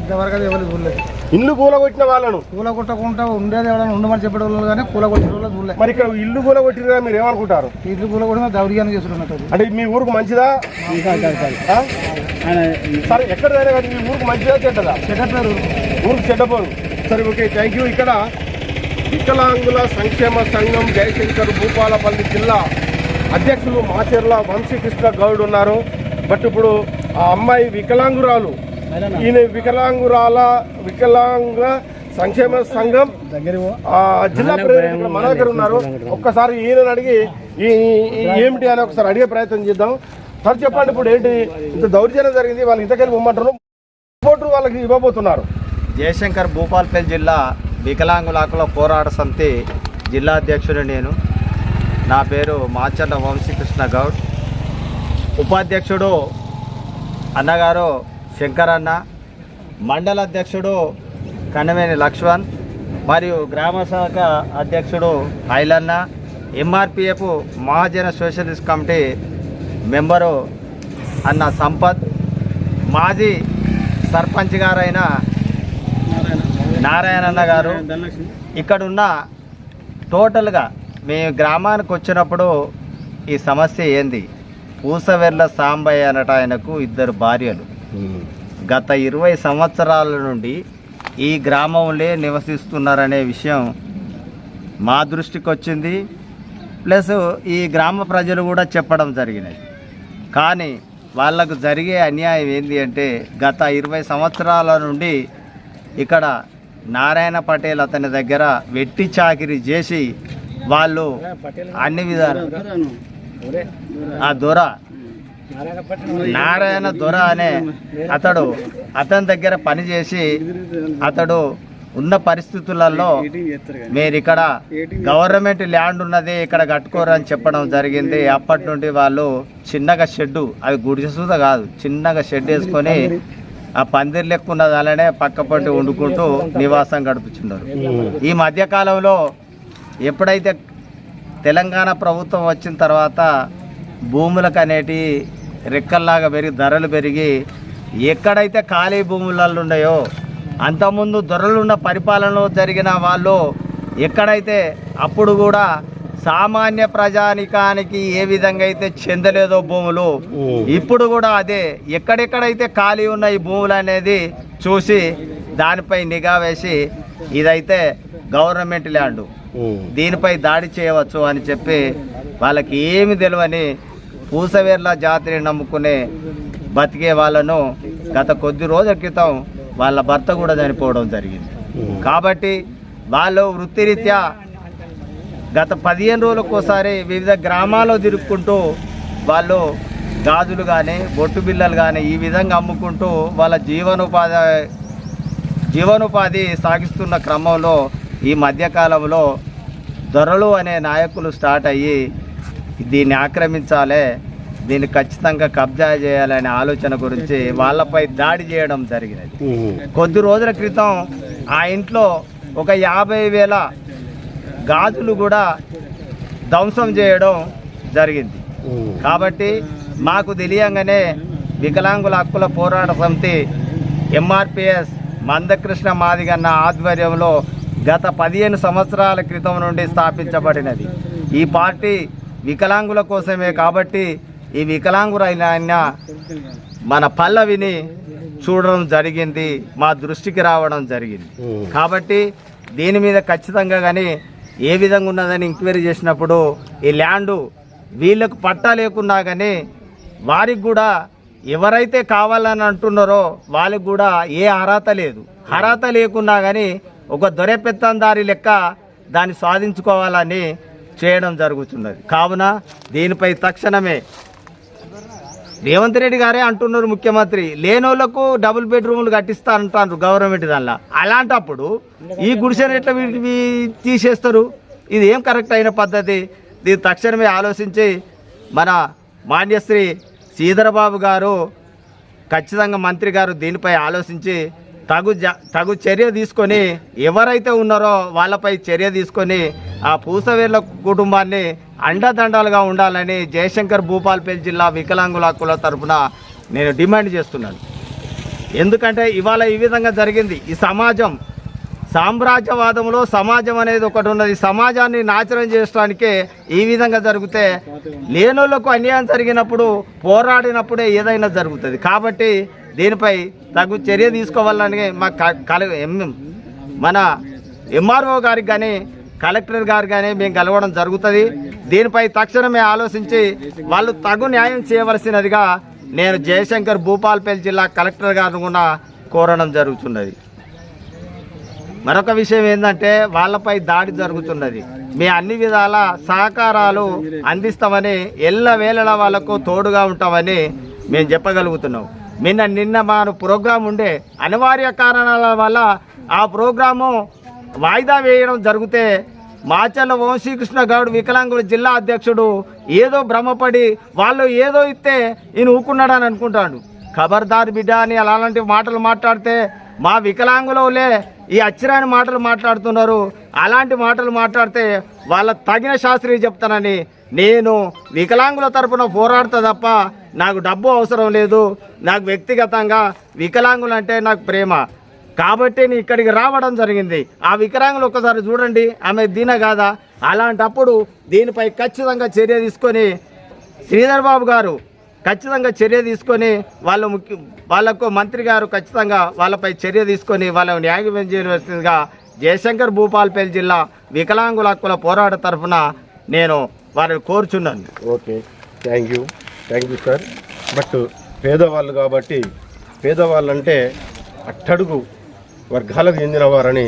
ఇంతవరకు అది ఎవరు చూడలేదు. ఇల్లు కూలగొట్టిన వాళ్ళను కూలగొట్టకుండా ఉండేది ఎవరైనా ఉండమని చెప్పడం వాళ్ళు కానీ కూలగొట్టిన వాళ్ళు చూడలేదు. మరి ఇక్కడ ఇల్లు కూలగొట్టిరా మీరు ఏమనుకుంటారు? ఇల్లు కూలగొట్టిన దౌర్యాన్ని చేస్తున్నట్టు. అంటే మీ ఊరికి మంచిదా? సరే ఎక్కడైనా కానీ మీ ఊరికి మంచిదా చెడ్డదా? చెడ్డ ఊరికి చెడ్డపోరు. సరే ఓకే, థ్యాంక్ యూ. ఇక్కడ వికలాంగుల సంక్షేమ సంఘం జయశంకర్ భూపాలపల్లి జిల్లా అధ్యక్షులు మాచెర్ల వంశీకృష్ణ గౌడ్ ఉన్నారు. బట్ ఇప్పుడు ఆ అమ్మాయి వికలాంగురాలు, ఈయన వికలాంగ సంక్షేమ సంఘం జిల్లా ప్రెసిడెంట్ మన దగ్గర ఉన్నారు. ఒక్కసారి ఈయనని అడిగి ఏమిటి అని ఒకసారి అడిగే ప్రయత్నం చేద్దాం. సార్ చెప్పండి, ఇప్పుడు ఏంటి ఇంత దౌర్జన్యం జరిగింది, వాళ్ళకి ఇంతకెళ్ళి ఇవ్వమంటారు, రిపోర్టు వాళ్ళకి ఇవ్వబోతున్నారు? జయశంకర్ భూపాలపల్లి జిల్లా వికలాంగుల హక్కుల పోరాట సమితి జిల్లా అధ్యక్షుడు నేను. నా పేరు మాచర్ల వంశీకృష్ణ గౌడ్. ఉపాధ్యక్షుడు అన్నగారు శంకరన్న, మండల అధ్యక్షుడు కన్నవేని లక్ష్మణ్ మరియు గ్రామ శాఖ అధ్యక్షుడు ఐలన్న, ఎంఆర్పిఎఫ్ మహాజన సోషలిస్ట్ కమిటీ మెంబరు అన్న సంపత్, మాజీ సర్పంచ్ గారైన నారాయణన్న గారు. ఇక్కడున్న టోటల్గా మేము గ్రామానికి వచ్చినప్పుడు ఈ సమస్య ఏంది, పూసవెర్ల సాంబయ్య అనట ఆయనకు 2 భార్యలు. గత 20 సంవత్సరాల నుండి ఈ గ్రామంలో నివసిస్తున్నారనే విషయం మా దృష్టికి వచ్చింది. ప్లస్ ఈ గ్రామ ప్రజలు కూడా చెప్పడం జరిగినది. కానీ వాళ్ళకు జరిగే అన్యాయం ఏంటి అంటే, గత 20 సంవత్సరాల నుండి ఇక్కడ నారాయణ పటేల్ అతని దగ్గర వెట్టి చాకిరీ చేసి వాళ్ళు అన్ని విధాలు ఆ దొర నారాయణ దొర అనే అతని దగ్గర పనిచేసి అతడు ఉన్న పరిస్థితులలో మీరు ఇక్కడ గవర్నమెంట్ ల్యాండ్ ఉన్నది ఇక్కడ కట్టుకోరని చెప్పడం జరిగింది. అప్పటి నుండి వాళ్ళు చిన్నగా షెడ్డు, అవి గుడిసె కాదు, చిన్నగా షెడ్ వేసుకొని ఆ పందిరి లెక్కున్నది అలానే పక్కపంటి వండుకుంటూ నివాసం గడుపుతున్నారు. ఈ మధ్యకాలంలో ఎప్పుడైతే తెలంగాణ ప్రభుత్వం వచ్చిన తర్వాత భూములకు అనేటి రెక్కల్లాగా పెరిగి ధరలు పెరిగి ఎక్కడైతే ఖాళీ భూములలో ఉన్నాయో, అంతకుముందు దొరలున్న పరిపాలనలో జరిగిన వాళ్ళు ఎక్కడైతే అప్పుడు కూడా సామాన్య ప్రజానికానికి ఏ విధంగా అయితే చెందలేదో భూములు, ఇప్పుడు కూడా అదే ఎక్కడెక్కడైతే ఖాళీ ఉన్న ఈ భూములు అనేది చూసి దానిపై నిఘా వేసి ఇదైతే గవర్నమెంట్ ల్యాండ్, దీనిపై దాడి చేయవచ్చు అని చెప్పి వాళ్ళకి ఏమి తెలియని పూసవేర్ల జాతిని నమ్ముకునే బతికే వాళ్ళను గత కొద్ది రోజుల క్రితం వాళ్ళ భర్త కూడా చనిపోవడం జరిగింది. కాబట్టి వాళ్ళు వృత్తిరీత్యా గత 15 రోజులకోసారి వివిధ గ్రామాల్లో తిరుక్కుంటూ వాళ్ళు గాజులు కానీ బొట్టు బిళ్ళలు కానీ ఈ విధంగా అమ్ముకుంటూ వాళ్ళ జీవనోపాధి సాగిస్తున్న క్రమంలో ఈ మధ్యకాలంలో దొరలు అనే నాయకులు స్టార్ట్ అయ్యి దీన్ని ఆక్రమించాలి, దీన్ని ఖచ్చితంగా కబ్జా చేయాలనే ఆలోచన గురించి వాళ్ళపై దాడి చేయడం జరిగినది. కొద్ది రోజుల క్రితం ఆ ఇంట్లో ఒక 50,000 గాజులు కూడా ధ్వంసం చేయడం జరిగింది. కాబట్టి మాకు తెలియంగానే వికలాంగుల హక్కుల పోరాట సమితి ఎంఆర్పిఎస్ మందకృష్ణ మాదిగన్న ఆధ్వర్యంలో గత 15 సంవత్సరాల క్రితం నుండి స్థాపించబడినది. ఈ పార్టీ వికలాంగుల కోసమే. కాబట్టి ఈ వికలాంగురైన మన పల్లవిని చూడడం జరిగింది, మా దృష్టికి రావడం జరిగింది. కాబట్టి దీని మీద ఖచ్చితంగా కానీ ఏ విధంగా ఉన్నదని ఎంక్వైరీ చేసినప్పుడు ఈ ల్యాండు వీళ్ళకు పట్టా లేకున్నా కానీ వారికి కూడా ఎవరైతే కావాలని అంటున్నారో వాళ్ళకి కూడా ఏ అర్హత లేదు. అర్హత లేకున్నా కానీ ఒక దొరెపెత్తందారి లెక్క దాన్ని సాధించుకోవాలని చేయడం జరుగుతున్నది. కావున దీనిపై తక్షణమే రేవంత్ రెడ్డి గారే అంటున్నారు, ముఖ్యమంత్రి లేనోళ్లకు డబుల్ బెడ్రూమ్లు కట్టిస్తా అంటారు గవర్నమెంట్ దానిలో. అలాంటప్పుడు ఈ గుడిసెను ఎట్లా వీటికి తీసేస్తారు? ఇది ఏం కరెక్ట్ అయిన పద్ధతి? దీన్ని తక్షణమే ఆలోచించి మన మాన్యశ్రీ శ్రీధరబాబు గారు, ఖచ్చితంగా మంత్రి గారు దీనిపై ఆలోచించి తగు చర్య తీసుకొని ఎవరైతే ఉన్నారో వాళ్ళపై చర్య తీసుకొని ఆ పూసవేర్ల కుటుంబాన్ని అండదండాలుగా ఉండాలని జయశంకర్ భూపాలపల్లి జిల్లా వికలాంగుల హక్కుల తరఫున నేను డిమాండ్ చేస్తున్నాను. ఎందుకంటే ఇవాళ ఈ విధంగా జరిగింది. ఈ సమాజం సామ్రాజ్యవాదంలో సమాజం అనేది ఒకటి ఉన్నది. సమాజాన్ని నాశనం చేయడానికే ఈ విధంగా జరిగితే లేనోళ్లకు అన్యాయం జరిగినప్పుడు పోరాడినప్పుడే ఏదైనా జరుగుతుంది. కాబట్టి దీనిపై తగు చర్య తీసుకోవాలని మన ఎంఆర్ఓ గారికి కానీ కలెక్టర్ గారు కానీ మేము కలవడం జరుగుతుంది. దీనిపై తక్షణమే ఆలోచించి వాళ్ళు తగు న్యాయం చేయవలసినదిగా నేను జయశంకర్ భూపాలపల్లి జిల్లా కలెక్టర్ గారిని కూడా కోరడం జరుగుతున్నది. మరొక విషయం ఏంటంటే వాళ్ళపై దాడి జరుగుతున్నది. మీ అన్ని విధాల సహకారాలు అందిస్తామని ఎల్లవేళలా వాళ్ళకు తోడుగా ఉంటామని మేము చెప్పగలుగుతున్నాం. నిన్న మా ప్రోగ్రాం ఉండే అనివార్య కారణాల వల్ల ఆ ప్రోగ్రాము వాయిదా వేయడం జరిగితే మాచర్ల వంశీకృష్ణ గౌడ్ వికలాంగుల జిల్లా అధ్యక్షుడు ఏదో భ్రమపడి వాళ్ళు ఏదో ఇస్తే ఈయన ఊకున్నాడని అనుకుంటాడు. ఖబర్దార్ బిడ్డ అని అలాంటి మాటలు మాట్లాడితే మా వికలాంగులే ఈ అచ్చిరాని మాటలు మాట్లాడుతున్నారు. అలాంటి మాటలు మాట్లాడితే వాళ్ళ తగిన శాస్త్రీయ చెప్తానని నేను వికలాంగుల తరపున పోరాడుతా తప్ప నాకు డబ్బు అవసరం లేదు. నాకు వ్యక్తిగతంగా వికలాంగులు అంటే నాకు ప్రేమ కాబట్టి నేను ఇక్కడికి రావడం జరిగింది. ఆ వికలాంగులు ఒక్కసారి చూడండి, ఆమె దీన కాదా? అలాంటప్పుడు దీనిపై ఖచ్చితంగా చర్య తీసుకొని శ్రీధర్ బాబు గారు ఖచ్చితంగా చర్య తీసుకొని వాళ్ళకు మంత్రి గారు ఖచ్చితంగా వాళ్ళపై చర్య తీసుకొని వాళ్ళ న్యాయం చేయవలసిందిగా జయశంకర్ భూపాలపల్లి జిల్లా వికలాంగుల హక్కుల పోరాట తరఫున నేను వారిని కోరుచున్నాను. Okay, thank you sir. But పేదవాళ్ళు కాబట్టి పేదవాళ్ళు అంటే అట్టడుగు వర్గాలకు చెందిన వారని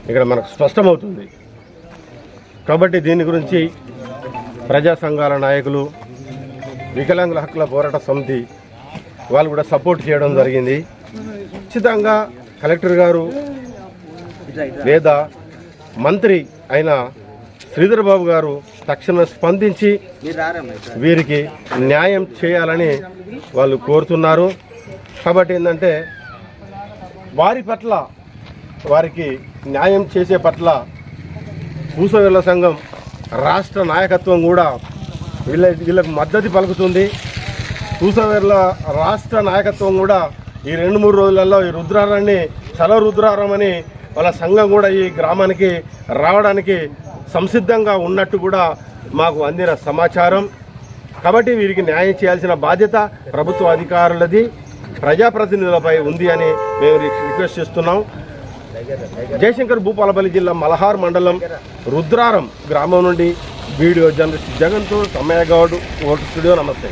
ఇక్కడ మనకు స్పష్టమవుతుంది. కాబట్టి దీని గురించి ప్రజా సంఘాల నాయకులు, వికలాంగుల హక్కుల పోరాట సమితి వాళ్ళు కూడా సపోర్ట్ చేయడం జరిగింది. ఖచ్చితంగా కలెక్టర్ గారు లేదా మంత్రి అయిన శ్రీధర్ బాబు గారు తక్షణం స్పందించి వీరికి న్యాయం చేయాలని వాళ్ళు కోరుతున్నారు. కాబట్టి ఏంటంటే వారి పట్ల వారికి న్యాయం చేసే పట్ల పూసవేళ్ల సంఘం రాష్ట్ర నాయకత్వం కూడా వీళ్ళకు మద్దతు పలుకుతుంది. పూసవేళ్ల రాష్ట్ర నాయకత్వం కూడా ఈ 2-3 రోజులలో ఈ రుద్రారాన్ని చల రుద్రారం అని వాళ్ళ సంఘం కూడా ఈ గ్రామానికి రావడానికి సంసిద్ధంగా ఉన్నట్టు కూడా మాకు అందిన సమాచారం. కాబట్టి వీరికి న్యాయం చేయాల్సిన బాధ్యత ప్రభుత్వ అధికారులది, ప్రజాప్రతినిధులపై ఉంది అని మేము రిక్వెస్ట్ చేస్తున్నాం. జయశంకర్ భూపాలపల్లి జిల్లా మలహార్ మండలం రుద్రారం గ్రామం నుండి వీడియో జర్నలిస్ట్ జగన్తో సమ్మయ్య గౌడ్, ఓటు స్టూడియో. నమస్తే.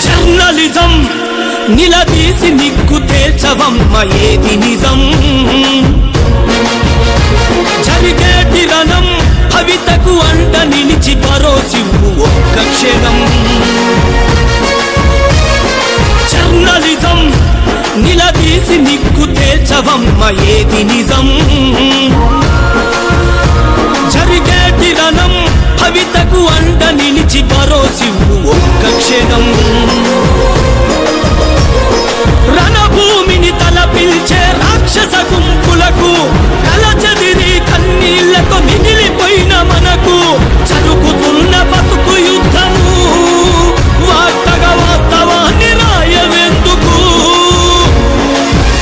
జర్నలిజం నిలదీసి నిక్కు తేల్చవమ్మ ఏది నిజం, జరిగేటి రణం భవితకు అండ నిలిచి భరోసివ్వు ఒక్క క్షణం. జర్నలిజం నిలదీసి నిక్కు తేల్చవమ్మ ఏది నిజం, జరిగేటి రణం భవితకు అండ నిలిచి భరోసివ్వు ఒక్క క్షణం. రణభూమిని తలపిల్చే రాక్షస గుంపులకు కలచదిరి కన్నీళ్లతో మిగిలిపోయిన మనకు జరుగుతున్న బతుకు యుద్ధము వార్తగా వాస్తవాన్ని రాయవెందుకు.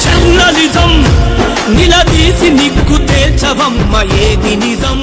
జర్నలిజం నిలదీసి నిక్కు తేల్చవమ్మ ఏది నిజం.